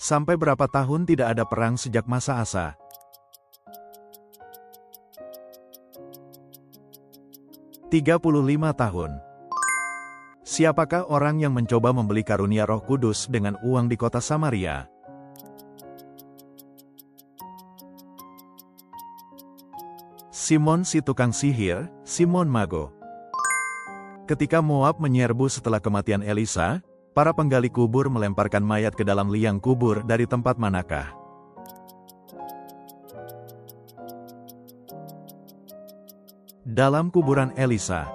Sampai berapa tahun tidak ada perang sejak masa Asa? 35 tahun. Siapakah orang yang mencoba membeli karunia Roh Kudus dengan uang di kota Samaria? Simon si tukang sihir, Simon Mago. Ketika Moab menyerbu setelah kematian Elisa, para penggali kubur melemparkan mayat ke dalam liang kubur dari tempat manakah? Dalam kuburan Elisa.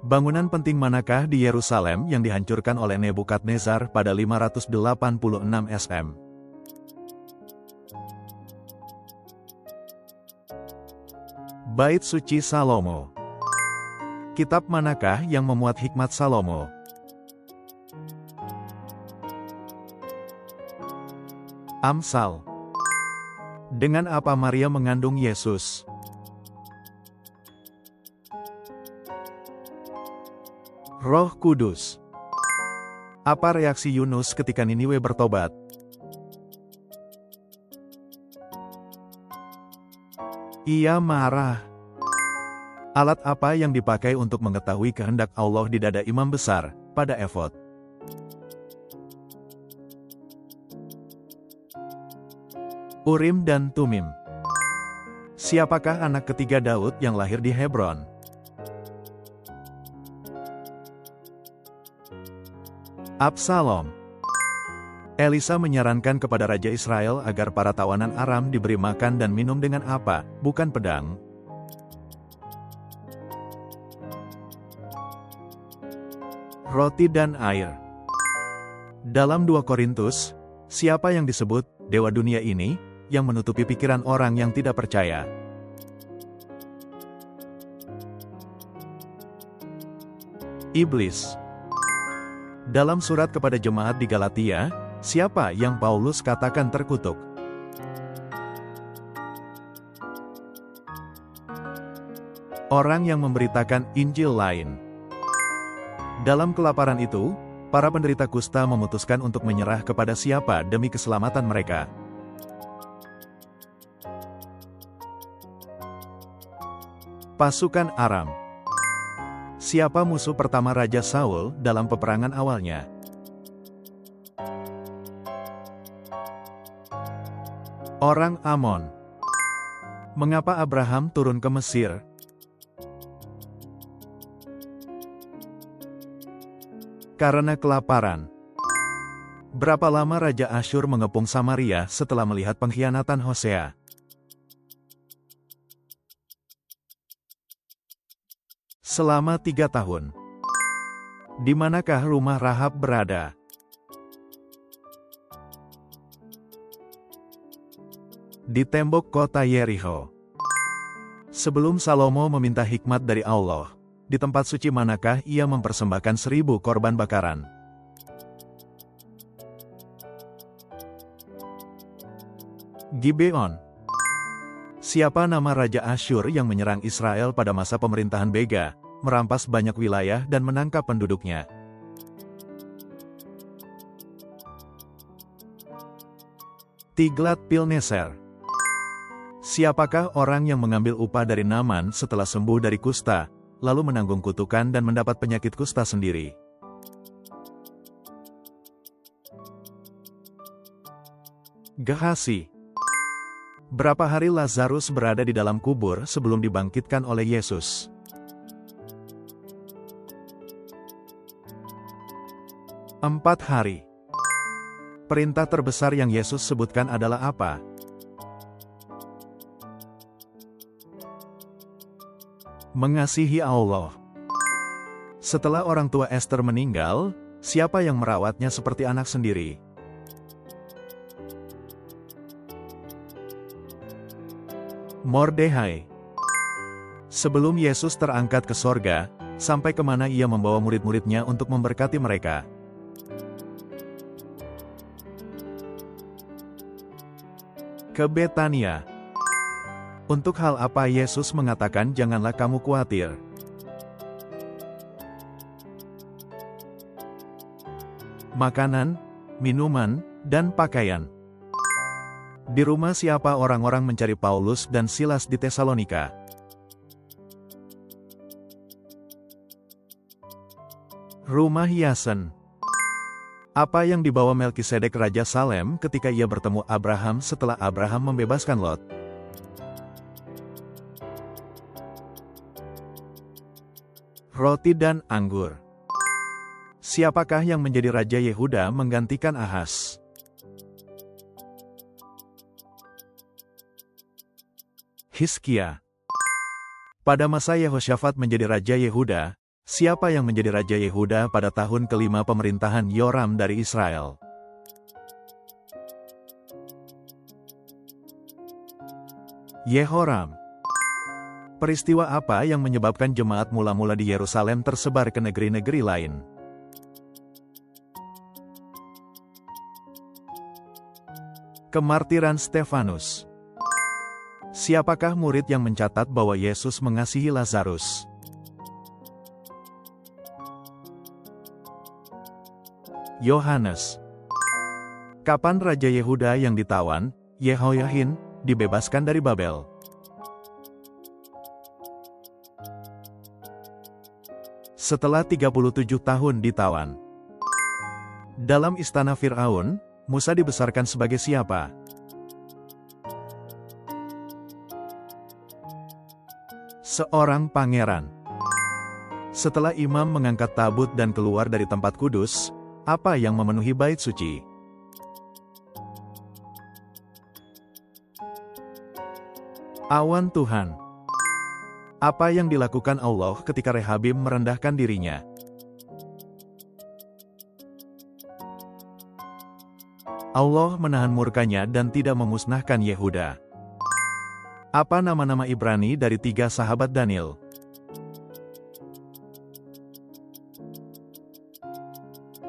Bangunan penting manakah di Yerusalem yang dihancurkan oleh Nebukadnezar pada 586 SM? Bait Suci Salomo. Kitab manakah yang memuat hikmat Salomo? Amsal. Dengan apa Maria mengandung Yesus? Roh Kudus. Apa reaksi Yunus ketika Niniwe bertobat? Ia marah. Alat apa yang dipakai untuk mengetahui kehendak Allah di dada imam besar, pada efod? Urim dan Tumim. Siapakah anak ketiga Daud yang lahir di Hebron? Absalom. Elisa menyarankan kepada Raja Israel agar para tawanan Aram diberi makan dan minum dengan apa, bukan pedang? Roti dan air. Dalam 2 Korintus, siapa yang disebut dewa dunia ini, yang menutupi pikiran orang yang tidak percaya? Iblis. Dalam surat kepada jemaat di Galatia, siapa yang Paulus katakan terkutuk? Orang yang memberitakan Injil lain. Dalam kelaparan itu, para penderita kusta memutuskan untuk menyerah kepada siapa demi keselamatan mereka? Pasukan Aram. Siapa musuh pertama Raja Saul dalam peperangan awalnya? Orang Amon. Mengapa Abraham turun ke Mesir? Karena kelaparan. Berapa lama Raja Asyur mengepung Samaria setelah melihat pengkhianatan Hosea? Selama 3 tahun. Di manakah rumah Rahab berada? Di tembok kota Yeriho. Sebelum Salomo meminta hikmat dari Allah, di tempat suci manakah ia mempersembahkan 1000 korban bakaran? Gibeon. Siapa nama Raja Asyur yang menyerang Israel pada masa pemerintahan Bega, merampas banyak wilayah dan menangkap penduduknya? Tiglat-Pilneser. Siapakah orang yang mengambil upah dari Naaman setelah sembuh dari kusta, lalu menanggung kutukan dan mendapat penyakit kusta sendiri? Gehasi. Berapa hari Lazarus berada di dalam kubur sebelum dibangkitkan oleh Yesus? 4 hari. Perintah terbesar yang Yesus sebutkan adalah apa? Mengasihi Allah. Setelah orang tua Esther meninggal, siapa yang merawatnya seperti anak sendiri? Mordehai. Sebelum Yesus terangkat ke sorga, sampai kemana ia membawa murid-muridnya untuk memberkati mereka? Ke Betania. Untuk hal apa Yesus mengatakan janganlah kamu khawatir? Makanan, minuman, dan pakaian. Di rumah siapa orang-orang mencari Paulus dan Silas di Tesalonika? Rumah hiasan. Apa yang dibawa Melkisedek Raja Salem ketika ia bertemu Abraham setelah Abraham membebaskan Lot? Roti dan anggur. Siapakah yang menjadi Raja Yehuda menggantikan Ahaz? Hizkia. Pada masa Yehosyafat menjadi Raja Yehuda, siapa yang menjadi Raja Yehuda pada tahun kelima pemerintahan Yoram dari Israel? Yehoram. Peristiwa apa yang menyebabkan jemaat mula-mula di Yerusalem tersebar ke negeri-negeri lain? Kemartiran Stefanus. Siapakah murid yang mencatat bahwa Yesus mengasihi Lazarus? Yohanes. Kapan Raja Yehuda yang ditawan, Yehoyahin, dibebaskan dari Babel? Setelah 37 tahun ditawan. Dalam istana Fir'aun, Musa dibesarkan sebagai siapa? Seorang pangeran. Setelah imam mengangkat tabut dan keluar dari tempat kudus, apa yang memenuhi bait suci? Awan Tuhan. Apa yang dilakukan Allah ketika Rehabim merendahkan dirinya? Allah menahan murkanya dan tidak memusnahkan Yehuda. Apa nama-nama Ibrani dari 3 sahabat Daniel?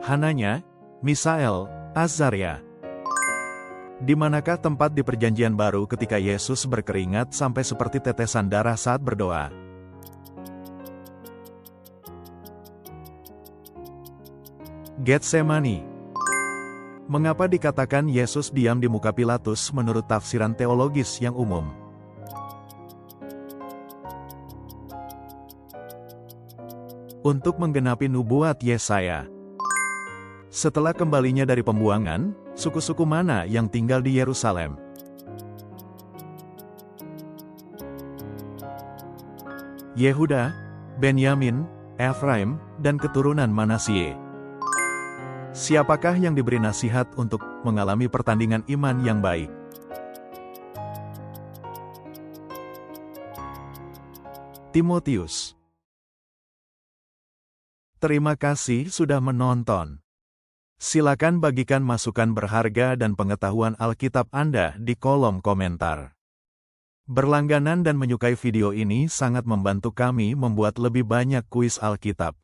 Hananya, Misael, Azaria. Di manakah tempat di perjanjian baru ketika Yesus berkeringat sampai seperti tetesan darah saat berdoa? Getsemani. Mengapa dikatakan Yesus diam di muka Pilatus menurut tafsiran teologis yang umum? Untuk menggenapi nubuat Yesaya. Setelah kembalinya dari pembuangan, suku-suku mana yang tinggal di Yerusalem? Yehuda, Benyamin, Efraim, dan keturunan Manasye. Siapakah yang diberi nasihat untuk mengalami pertandingan iman yang baik? Timotius. Terima kasih sudah menonton. Silakan bagikan masukan berharga dan pengetahuan Alkitab Anda di kolom komentar. Berlangganan dan menyukai video ini sangat membantu kami membuat lebih banyak kuis Alkitab.